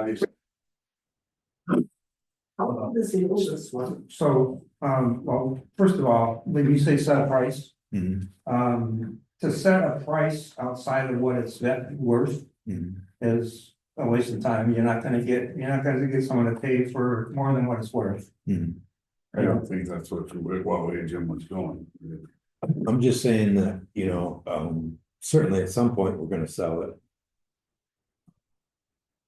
obviously. How old is the oldest one? So, well, first of all, when you say set a price, Mhm. to set a price outside of what it's worth Mhm. is a waste of time. You're not gonna get someone to pay for more than what it's worth. Mhm. I don't think that's what way Jim was going. I'm just saying that, certainly at some point, we're gonna sell it.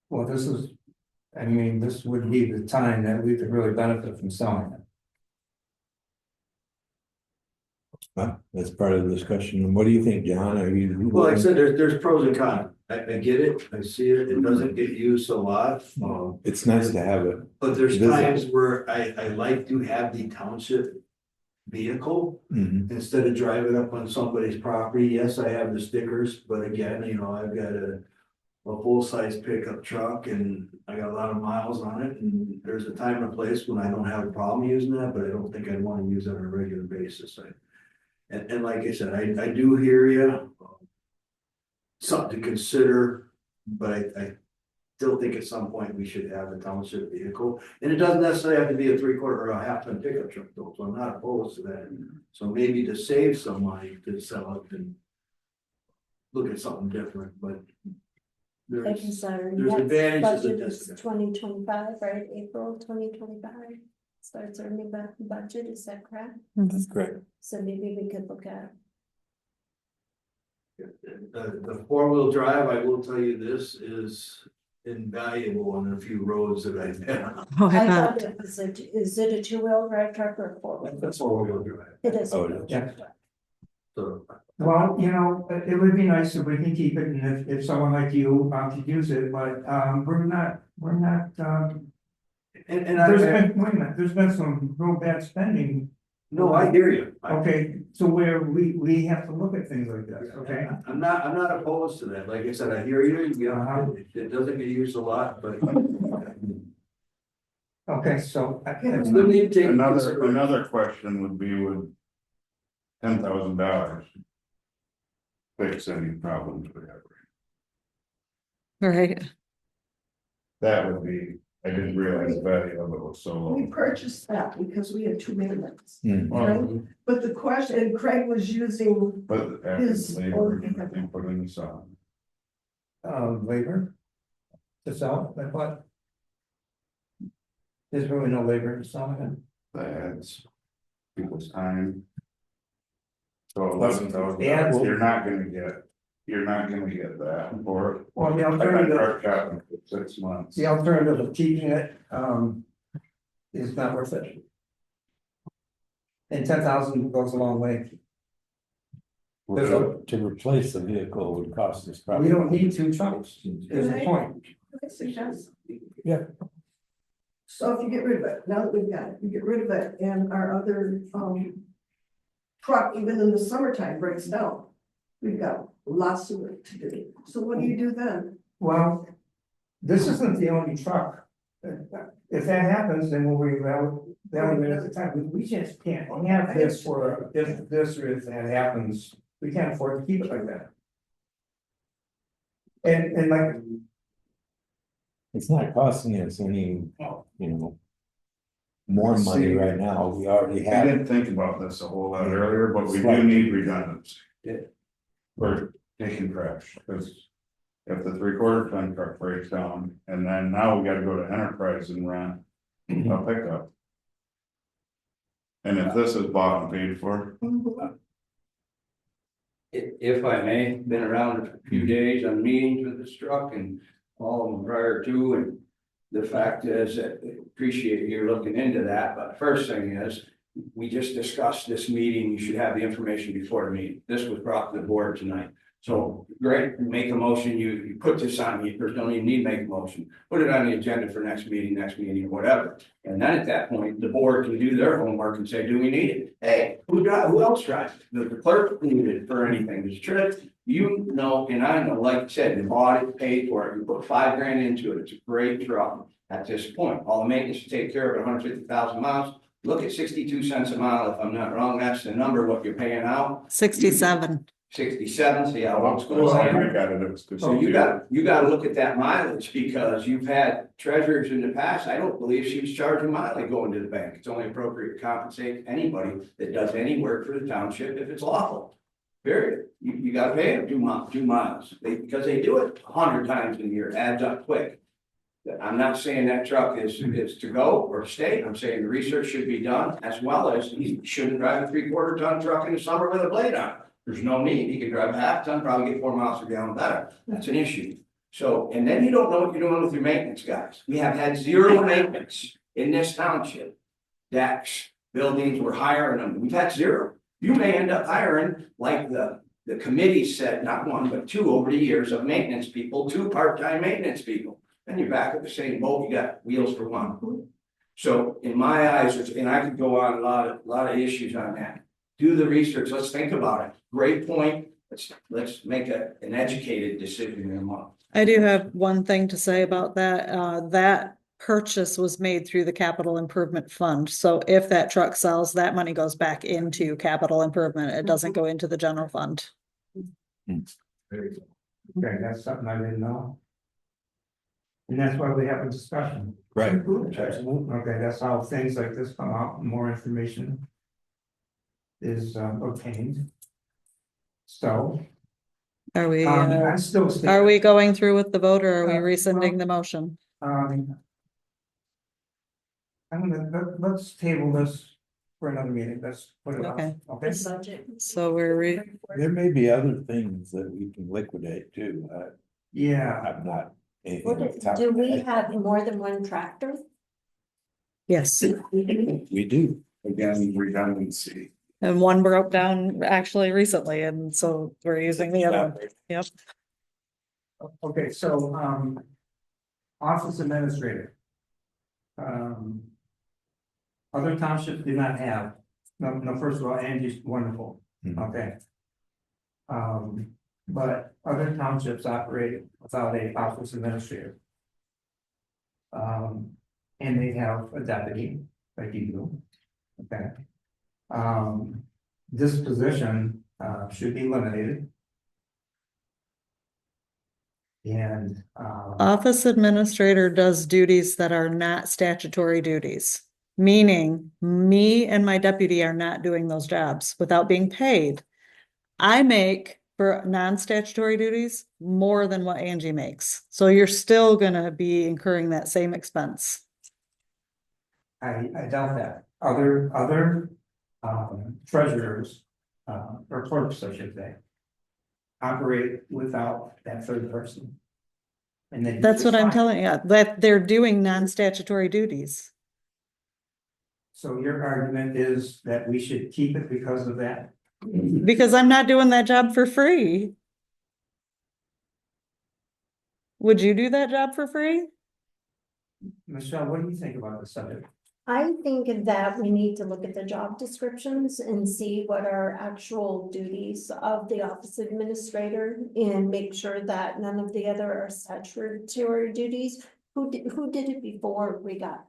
Well, this would be the time that we could really benefit from selling it. That's part of the discussion. And what do you think, John? Are you? Well, like I said, there's pros and cons. I get it, I see it, it doesn't get used a lot. It's nice to have it. But there's Visit. times where I like to have the township vehicle Mhm. instead of driving up on somebody's property. Yes, I have the stickers, but again, I've got a full-size pickup truck and I got a lot of miles on it. And there's a time and a place when I don't have a problem using that, but I don't think I'd want to use it on a regular basis. And like I said, I do hear you. Something to consider, but I still think at some point we should have a township vehicle. And it doesn't necessarily have to be a 3/4 or a 1/2 ton pickup truck though, so I'm not opposed to that. So maybe to save some money to sell it and look at something different, but Thank you, there's sir. there's Yes, advantages and budget is disadvantages. 2025, right? April 2025 starts our new budget, is that correct? That's great. So maybe we could look at. The 4-wheel drive, I will tell you this is invaluable on a few roads that I've been on. I thought it was is it a 2-wheel drive truck or a 4-wheel? That's 4-wheel drive. It is. Oh, yeah. So Well, it would be nice if we can keep it, and if someone like you could use it, but we're not. and Wait a minute, there's been some real bad spending. no, I hear you. Okay, so where we have to look at things like this, okay? I'm not opposed to that. Like I said, I hear you. It doesn't get used a lot, but. Okay, so. It's good to take Another question would be with $10,000. Fix any problems we have. Right. That would be, I didn't realize the value of it was so We low. purchased that because we had 2 maintenance, Mhm. right? But the question, and Craig was using, But after His the labor, own- and everything put in the sun. Labor to sell, like what? There's really no labor to sell it. That's people's time. So Plus, $11,000, yeah, well- you're not gonna get that for. Well, the I've been alternative, truck shopping for 6 months. the alternative of keeping it, is not worth it. And 10,000 goes a long way. There's a- To replace the vehicle would cost us We probably. don't need 2 trucks, is the point. I suggest. Yeah. So if you get rid of it, now that we've got it, you get rid of it and our other, truck, even in the summertime breaks down. We've got lots of work to do. So what do you do then? Well, this isn't the only truck. If that happens, then we'll evaluate at the time. We just can't have this for, if this or if that happens, we can't afford to keep it like that. And like, It's not costing us any, more money right now. We already I have. didn't think about this a whole lot earlier, but we do need redundancy. For taking trash, because if the 3/4 ton truck breaks down, and then now we gotta go to Enterprise and rent a pickup. And if this is bought and paid for, If I may, been around a few days on meetings with this truck and all of them prior to, and the fact is that I appreciate you looking into that, but first thing is, we just discussed this meeting, you should have the information before the meeting. This was brought to the board tonight. So, Greg, make a motion, you put this on, there's no need to make a motion, put it on the agenda for next meeting, or whatever. And then at that point, the board can do their homework and say, do we need it? Hey, who else drives it? Does the clerk need it for anything? Does Trish, and I know, like I said, you bought it, paid for it, you put $5,000 into it, it's a great truck. At this point, all the maintenance to take care of it, 150,000 miles. Look at 62 cents a mile, if I'm not wrong, that's the number, what you're paying out. 67. 67, see how old school Well, I I am. look at it, it was. So you gotta look at that mileage, because you've had treasurers in the past, I don't believe she was charging mileage going to the bank. It's only appropriate to compensate anybody that does any work for the township if it's lawful. Period. You gotta pay them 2 miles, because they do it 100 times a year, adds up quick. I'm not saying that truck is to go or stay, I'm saying the research should be done, as well as he shouldn't drive a 3/4 ton truck in the summer with a blade on it. There's no need, he could drive a half ton, probably get 4 miles per gallon better, that's an issue. So, and then you don't know what you're doing with your maintenance guys. We have had 0 maintenance in this township. Decks, buildings, we're hiring them, we've had 0. You may end up hiring, like the committee said, not 1, but 2 over the years of maintenance people, 2 part-time maintenance people. Then you're back at the same boat, you got wheels for 1. So in my eyes, and I could go on a lot of issues on that. Do the research, let's think about it. Great point, let's make an educated decision in a month. I do have one thing to say about that. That purchase was made through the capital improvement fund. So if that truck sells, that money goes back into capital improvement. It doesn't go into the general fund. Okay, that's something I didn't know. And that's why we have a discussion. Right. Okay, that's how things like this come out, more information is obtained. So, Are we, I still think. are we going through with the vote, or are we Uh, rescinding the motion? I'm let's table this for another meeting, let's put it off, Okay. okay? So There may be other things that we can liquidate too. Yeah, I'm not. anything off the top Do of my we head. have more than 1 tractor? yes, We do. Again, redundancy. and one broke down actually recently, and so we're using the other one. Yep. okay, so, office administrator. Other townships do not have, no, first of all, Angie's wonderful, Mhm. okay. But other townships operate without a office administrator. And they have a deputy, like you do, okay. This position, should be eliminated. And, Office administrator does duties that are not statutory duties. Meaning me and my deputy are not doing those jobs without being paid. I make for non-statutory duties more than what Angie makes. So you're still gonna be incurring that same expense. I doubt that. Other treasurers, or clerks, I should say, operate without that 3rd person. And they do That's just what I'm fine. telling you, that they're doing non-statutory duties. So your argument is that we should keep it because of that? Because I'm not doing that job for free. Would you do that job for free? Michelle, what do you think about the subject? I think that we need to look at the job descriptions and see what are actual duties of the office administrator and make sure that none of the other are statutory duties. Who did it before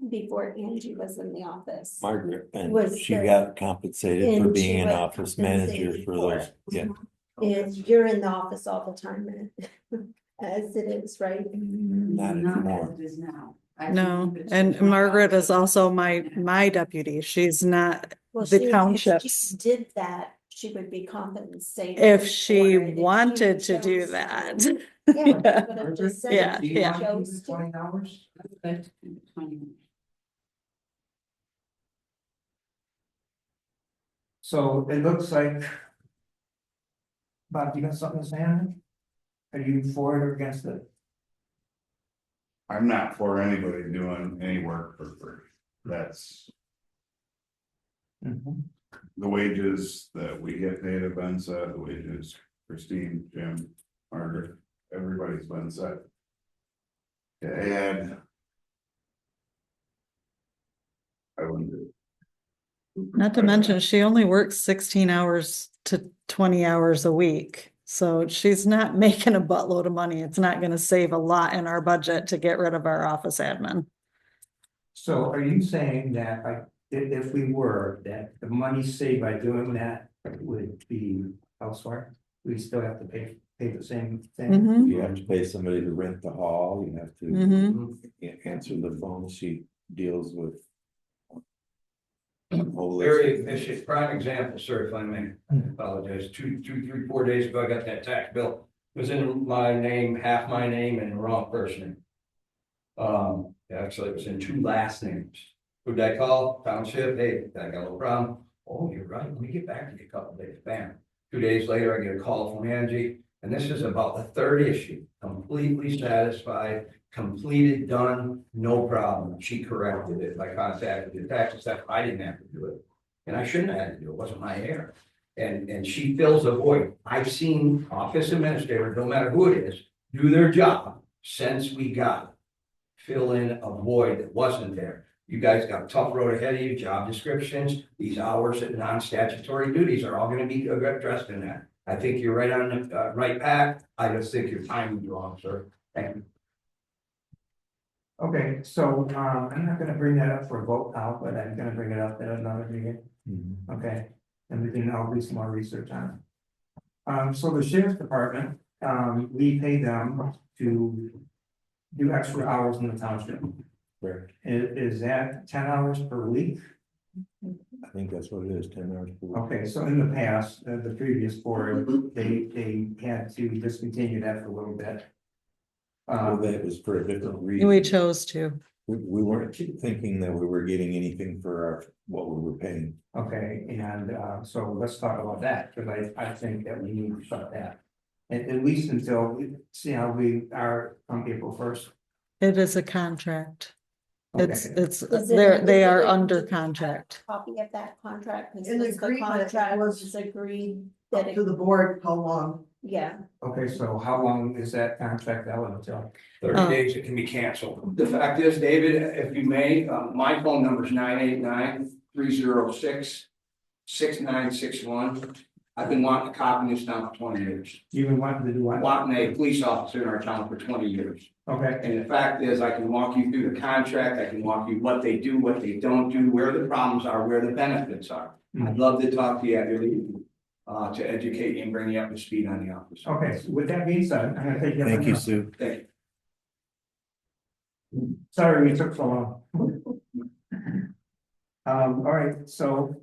before Angie was in the office? Margaret, and Was she the- got compensated for and she being an was office manager compensated for for those, it. yeah. And you're in the office all the time, as it is, right? Not anymore. No, and Margaret is also my deputy. She's not Well, the if she townships. did that, she would be compensated. If she for it. If she wanted to do chose that. to. Yeah, Yeah. but I'm just saying, Yeah, if she yeah. chose to. 20 hours? So it looks like. Bob, you got something to say on it? Are you for it or against it? I'm not for anybody doing any work for free. That's the wages that we get paid have been set, the wages, Christine, Jim, Margaret, everybody's been set. To add. I wouldn't do. Not to mention, she only works 16 hours to 20 hours a week. So she's not making a buttload of money. It's not gonna save a lot in our budget to get rid of our office admin. So are you saying that like, if we were, that the money saved by doing that would be elsewhere? we still have to pay the same thing. Mhm, You have to pay somebody to rent the hall, you have to mhm. answer the phone, she deals with. a whole list Very of things. efficient, prime example, sir, if I may, I apologize, 4 days ago, I got that tax bill, it was in my name, half my name and the wrong person. Actually, it was in 2 last names. Who'd I call? Township, hey, I got a little problem. Oh, you're right, let me get back to you a couple of days, bam. 2 days later, I get a call from Angie, and this is about the 3rd issue, completely satisfied, completed, done, no problem. She corrected it, I contacted the tax staff, I didn't have to do it. And I shouldn't have had to do it, it wasn't my error. And she fills a void. I've seen office administrators, no matter who it is, do their job since we got it. Fill in a void that wasn't there. You guys got a tough road ahead of you, job descriptions, these hours and non-statutory duties are all gonna be addressed in that. I think you're right on the right path. I just think your timing's wrong, sir. Thank you. Okay, so, I'm not gonna bring that up for a vote now, but I'm gonna bring it up at another meeting, Mhm. okay? And we can all do some more research on it. So the sheriff's department, we pay them to do extra hours in the township. Correct. Is that 10 hours per week? I think that's what it is, 10 hours per week. Okay, so in the past, the previous board, they had to discontinue that for a little bit. Well, that was for a different reason. We chose to. We weren't thinking that we were getting anything for our, what we were paying. Okay, and so let's talk about that, because I think that we need to shut that. At least until we see how we are on April 1st. It is a contract. It's, Okay. Is they it- are is it- under do we have a contract. Copy of that contract, because In the the agreement, it contract was was agreed Up that to it, the board, how long? yeah. Okay, so how long is that contract valid until? 30 Oh. days, it can be canceled. The fact is, David, if you may, my phone number is 989-306-6961. I've been wanting to copy this now for 20 years. You've been wanting to do what? Wanting a police officer in our town for 20 years. Okay, And the fact is, I can walk you through the contract, I can walk you what they do, what they don't do, where the problems are, where the benefits are. I'd love to talk to you at your meeting, to educate you and bring you up to speed on the office. okay, so with that being said, I'm gonna take you. Thank you, Sue. Thank you. Sorry we took so long. All right, so,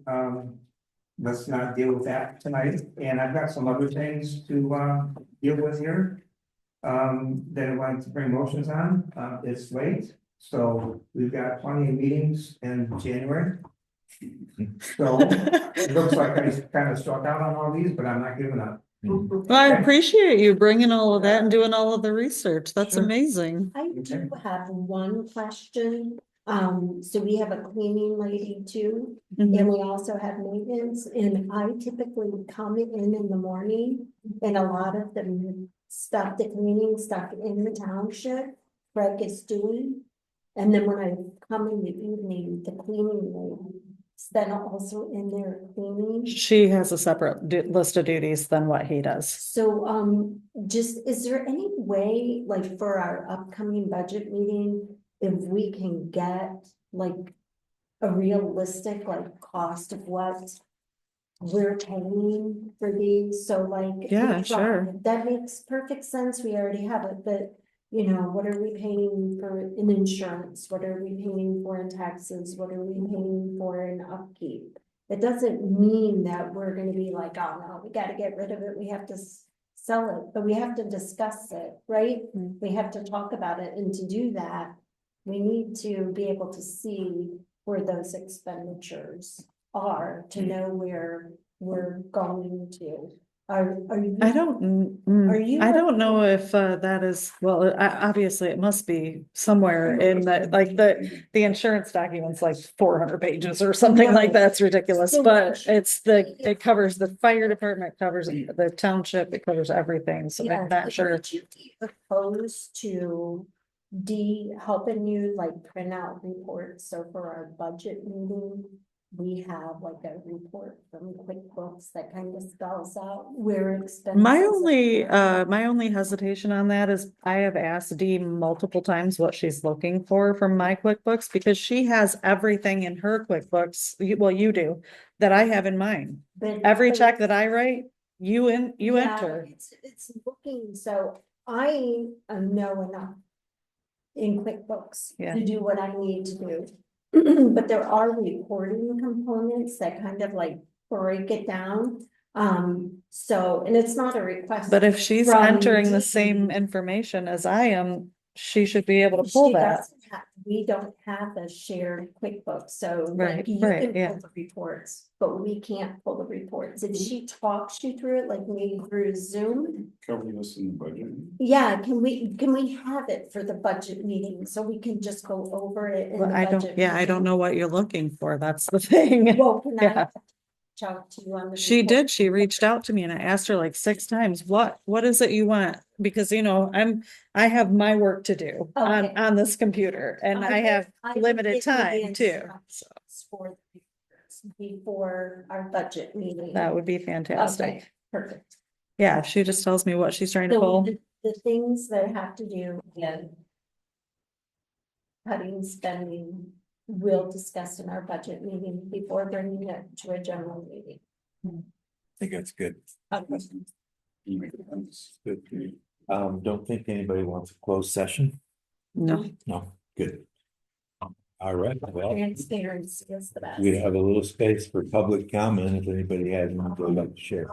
let's not deal with that tonight, and I've got some other things to, deal with here. That I wanted to bring motions on, it's late, so we've got plenty of meetings in January. So, it looks like I kind of struck out on all these, but I'm not giving up. Well, I appreciate you bringing all of that and doing all of the research. That's Sure. amazing. I do have one question. So we have a cleaning lady too, Mhm. and we also have maintenance, and I typically come in the morning. And a lot of the stuff, the cleaning stuff in the township, Greg is doing. And then when I come in the evening, the cleaning lady is then also in there cleaning. She has a separate list of duties than what he does. So, just, is there any way, like, for our upcoming budget meeting, if we can get, like, a realistic, like, cost of what we're paying for these, so like. Yeah, the truck, sure. That makes perfect sense, we already have it, but, you know, what are we paying for in insurance, what are we paying for in taxes, what are we paying for in upkeep? It doesn't mean that we're gonna be like, oh no, we gotta get rid of it, we have to sell it, but we have to discuss it, right? Mm. We have to talk about it, and to do that, we need to be able to see where those expenditures are, to know where we're going to. Are you? I don't, Are you I don't okay? know if that is, well, obviously it must be somewhere in that, like the insurance documents, like 400 pages or something like Right. that's ridiculous, So but what- it covers the fire department, covers the township, it covers everything, so Yeah, I'm not sure. would you be opposed to helping you like print out reports, so for our budget meeting, we have like a report from QuickBooks that kind of spells out where expenses. My only hesitation on that is I have asked Dee multiple times what she's looking for from my QuickBooks, because she has everything in her QuickBooks, well, you do, that I have in mine. But Every check that I write, you Yeah, enter. It's looking, so I know enough in QuickBooks Yeah. to do what I need to do. But there are reporting components that kind of like break it down. So, and it's not a request. But if she's from entering the me. same information as I am, she should be able to She pull that. doesn't have, we don't have a shared QuickBooks, so Right, like you right, can yeah. pull the reports, but we can't pull the reports. If she talks you through it, like maybe through Zoom. Cover this in the budget. Yeah, can we have it for the budget meeting, so we can just go over it in the Well, I budget? don't, yeah, I don't meeting? know what you're looking for. That's the thing. Well, can I Yeah. reach out to you on the? She report? did, she reached out to me and I asked her like 6 times, what is it you want? Because I have my work to do Okay. on this computer and I have will limited get you the time too. instructions for the reports before our budget meeting. That would be Okay, fantastic. perfect. Yeah, she just tells me what she's trying to So pull. the things that have to do with cutting spending, we'll discuss in our budget meeting before bringing it to a general meeting. I think that's good. Okay. Good. Don't think anybody wants a closed session? No, No, good. All right, well, Transparency is the best. we have a little space for public comment if anybody has anything they'd like to share.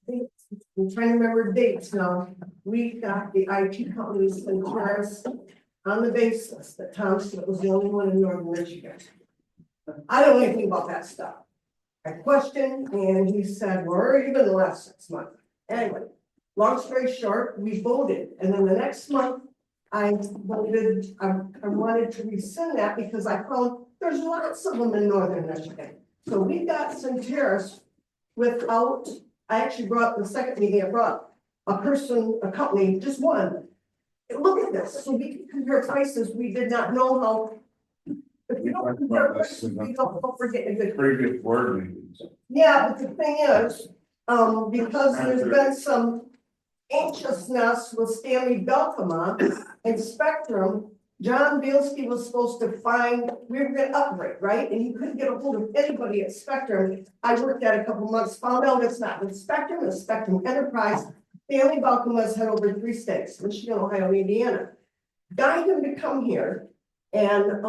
I'm trying to remember dates now. We got the IT companies and terrorists on the basis that Township was the only one in northern Michigan. I don't know anything about that stuff. I questioned and he said, where have you been the last 6 months? Anyway, long story short, we voted and then the next month I voted, I wanted to rescind that because I found there's lots of them in northern Michigan. So we got some terrorists without, I actually brought the second meeting, I brought a person, a company, just one. Look at this, so we can compare prices, we did not know how. If you don't compare prices, we don't forget a good. Previous board meetings. Yeah, but the thing is, because there's been some anxiousness with Stanley Belkema and Spectrum, John Bielski was supposed to find, we were gonna upgrade, right? And he couldn't get a hold of anybody at Spectrum. I worked at a couple months, found out it's not with Spectrum, it's Spectrum Enterprise. Stanley Belkema's had over 3 states, Michigan, Ohio, and Indiana. Got him to come here and,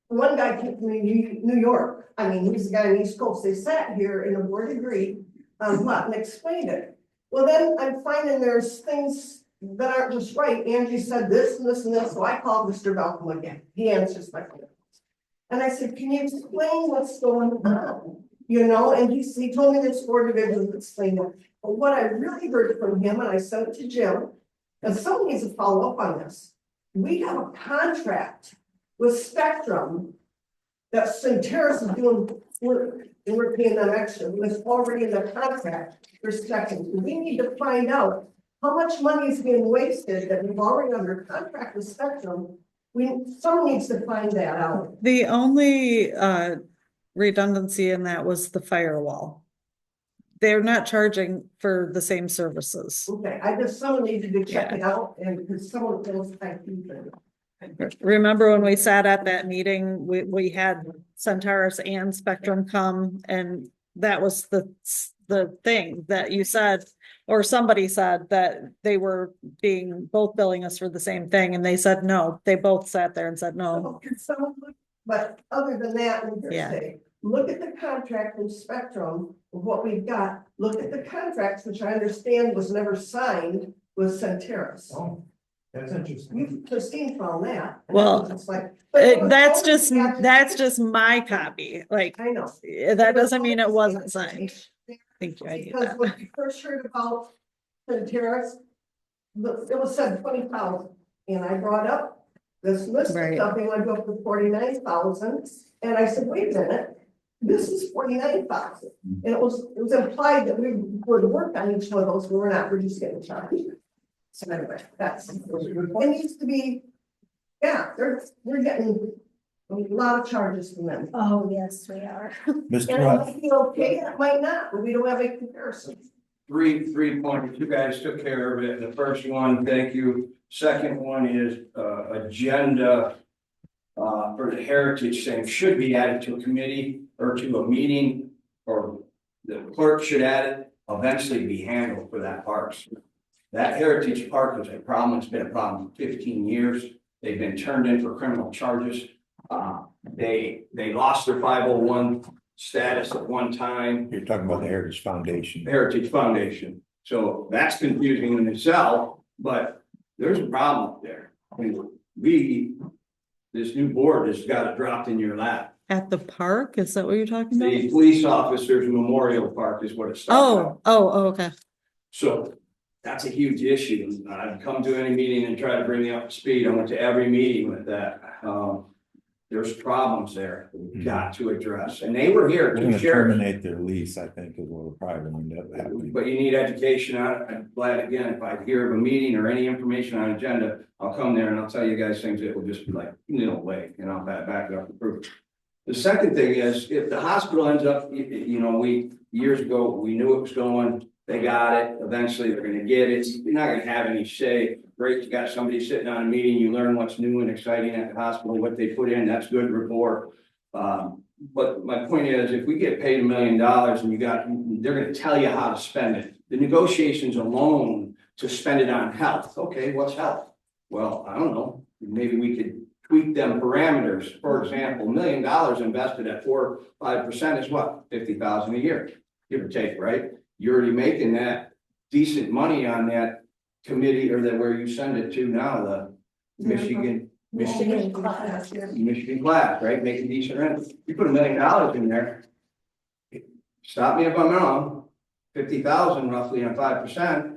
one guy came from New York. I mean, he's a guy in the East Coast. They sat here in a board agreed on what and explained it. Well, then I'm finding there's things that aren't just right. Angie said this and this and this, so I called Mr. Malcolm again. He answers my phone. And I said, can you explain what's going on? You know, and he told me there's 4 divisions explained it. But what I really heard from him, and I sent it to Jim, and someone needs to follow up on this. We have a contract with Spectrum that Centerra's is doing work and we're paying them extra. It's already in the contract for Spectrum. We need to find out how much money is being wasted that we've already under contract with Spectrum. Someone needs to find that out. the only redundancy in that was the firewall. They're not charging for the same services. Okay, someone needed to check it out and because someone feels like. Remember when we sat at that meeting, we had Centaurus and Spectrum come and that was the thing that you said, or somebody said that they were both billing us for the same thing and they said no, they both sat there and said no. But other than that, Yeah. Look at the contract from Spectrum of what we've got. Look at the contracts, which I understand was never signed with Centaurus. Oh, that's interesting. Christine found that. and Well, it's like, That's just my copy. Like, I know. that doesn't mean it wasn't signed. Thank you. I get Because that. when we first heard about Centaurus, it was said 20,000, and I brought up this list of Right. stuff, they went up to 49,000, and I said, wait a minute, this is 49,000, and it was implied that we would work on each one of those, we're not, we're just getting charged. So anyway, it needs to be, yeah, we're getting a lot of charges from them. Oh, yes, we are. Mr. And it Ruff, might be okay, and it might not, but we don't have a comparison. 3 points, you guys took care of it. The first one, thank you. Second one is agenda for the heritage thing should be added to a committee or to a meeting or the clerk should add it, eventually be handled for that parks. That Heritage Park was a problem, it's been a problem for 15 years, they've been turned in for criminal charges. They lost their 501 status at one time. You're talking about the Heritage Foundation. Heritage Foundation, so that's confusing in itself, but there's a problem up there. I mean, this new board has got it dropped in your lap. At the park, is that what you're talking about? The police officers memorial park is what it's. Oh, okay. So that's a huge issue. I've come to any meeting and try to bring you up to speed. I went to every meeting with that. There's problems there that we've got to address, and they were here They're to gonna share. terminate their lease, I think, is what will probably end up happening. But you need education on it. I'm glad again, if I hear of a meeting or any information on agenda, I'll come there and I'll tell you guys things that will just be like, no way, and I'll back it up and prove. The second thing is, if the hospital ends up, years ago, we knew it was going, they got it, eventually they're gonna get it, you're not gonna have any say. Great, you got somebody sitting on a meeting, you learn what's new and exciting at the hospital, what they put in, that's good rapport. But my point is, if we get paid $1 million and they're gonna tell you how to spend it, the negotiations alone to spend it on health, okay, what's health? Well, I don't know, maybe we could tweak them parameters. For example, $1 million invested at 4 or 5% is what? 50,000 a year, give or take, right? You're already making that decent money on that committee or where you send it to now, the Michigan class, right? Make a decent rent. You put $1 million in there. Stop me if I'm wrong, 50,000 roughly on 5%.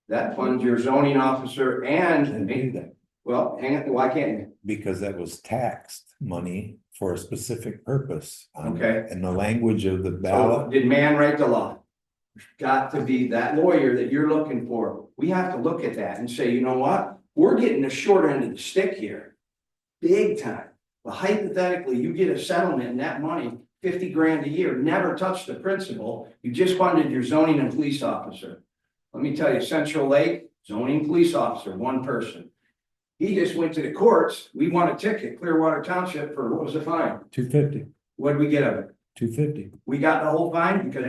That funds your zoning officer and, do that. well, hang on, why can't you? Because that was taxed money for a specific purpose. Okay. And the language of the So ballot, did man write the law? Got to be that lawyer that you're looking for. We have to look at that and say, you know what? We're getting the short end of the stick here. Big time. But hypothetically, you get a settlement and that money, 50 grand a year, never touched the principal. You just funded your zoning and police officer. Let me tell you, Central Lake, zoning police officer, one person. He just went to the courts. We won a ticket, Clearwater Township, for what was the fine? $250, What did we get of it? $250. We got the whole fine because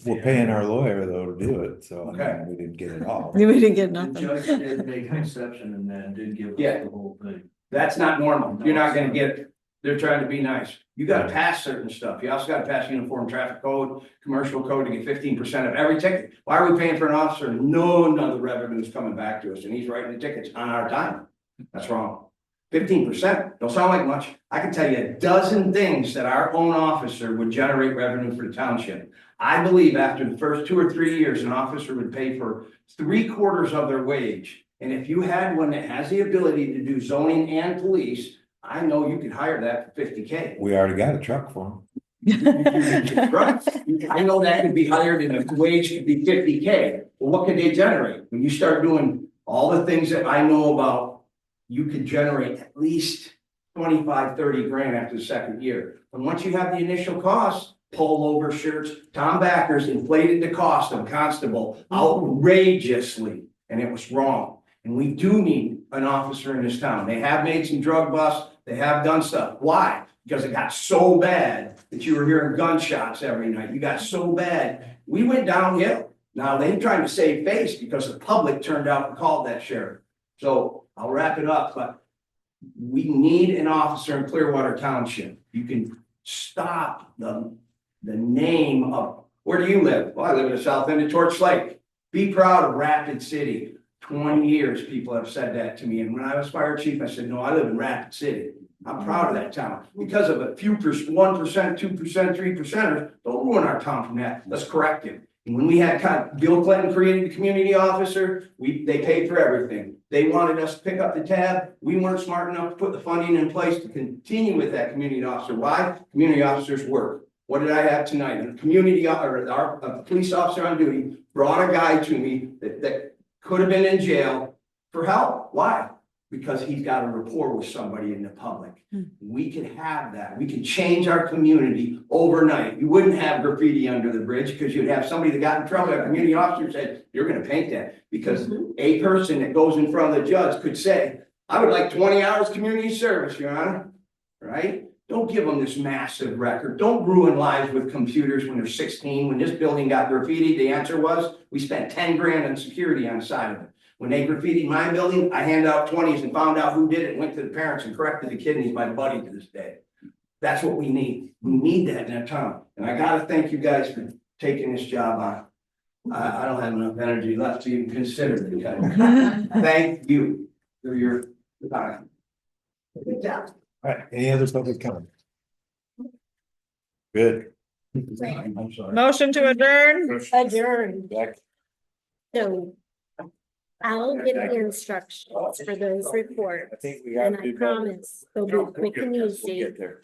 We're paying our lawyer though to do it, so I mean, Okay. we didn't get it all. We didn't get The nothing. judge did make an exception and then did give us Yeah. the whole thing. That's not normal. You're not gonna get it. They're trying to be nice. You gotta pass certain stuff. You also gotta pass uniform traffic code, commercial code to get 15% of every ticket. Why are we paying for an officer? None of the revenue is coming back to us and he's writing the tickets on our time. That's wrong. 15%, don't sound like much. I can tell you a dozen things that our own officer would generate revenue for the township. I believe after the first 2 or 3 years, an officer would pay for 3/4 of their wage. And if you had one that has the ability to do zoning and police, I know you could hire that for 50K. We already got a truck for him. Right. I know that could be hired and the wage could be 50K. Well, what could they generate? When you start doing all the things that I know about, you could generate at least 25, 30 grand after the second year. And once you have the initial costs, pullover shirts, Tom Backers inflated the cost of constable outrageously, and it was wrong. And we do need an officer in this town. They have made some drug busts. They have done stuff. Why? Because it got so bad that you were hearing gunshots every night. You got so bad. We went downhill. Now they trying to save face because the public turned out and called that sheriff. So I'll wrap it up, but we need an officer in Clearwater Township. You can stop the name of, where do you live? Well, I live in the south end of Torch Lake. Be proud of Rapid City. 20 years people have said that to me. And when I was fire chief, I said, no, I live in Rapid City. I'm proud of that town. Because of a few 1%, 2%, 3%ers, don't ruin our town from that. Let's correct it. And when we had Bill Clinton created the community officer, they paid for everything. They wanted us to pick up the tab. We weren't smart enough to put the funding in place to continue with that community officer. Why? Community officers work. What did I have tonight? A police officer on duty brought a guy to me that could have been in jail for help. Why? Because he's got a rapport with somebody in the public. We could have that. We could change our community overnight. You wouldn't have graffiti under the bridge because you'd have somebody that got in trouble. A community officer said, you're going to paint that. Because a person that goes in front of the judge could say, I would like 20 hours community service, Your Honor. Right? Don't give them this massive record. Don't ruin lives with computers when they're 16. When this building got graffitied, the answer was, we spent 10 grand on security on the side of it. When they graffitied my building, I handed out 20s and found out who did it, and went to the parents and corrected the kid, and he's my buddy to this day. That's what we need. We need that in our town. And I gotta thank you guys for taking this job on. I don't have enough energy left to even consider it, guys. Thank you for your time. Good job. All right, any other public comment? Good. I'm sorry. Motion to adjourn? Adjourned. Back. So I'll get the instructions for those reports. I think we have And I to. promise they'll be quick and easy. We'll get there.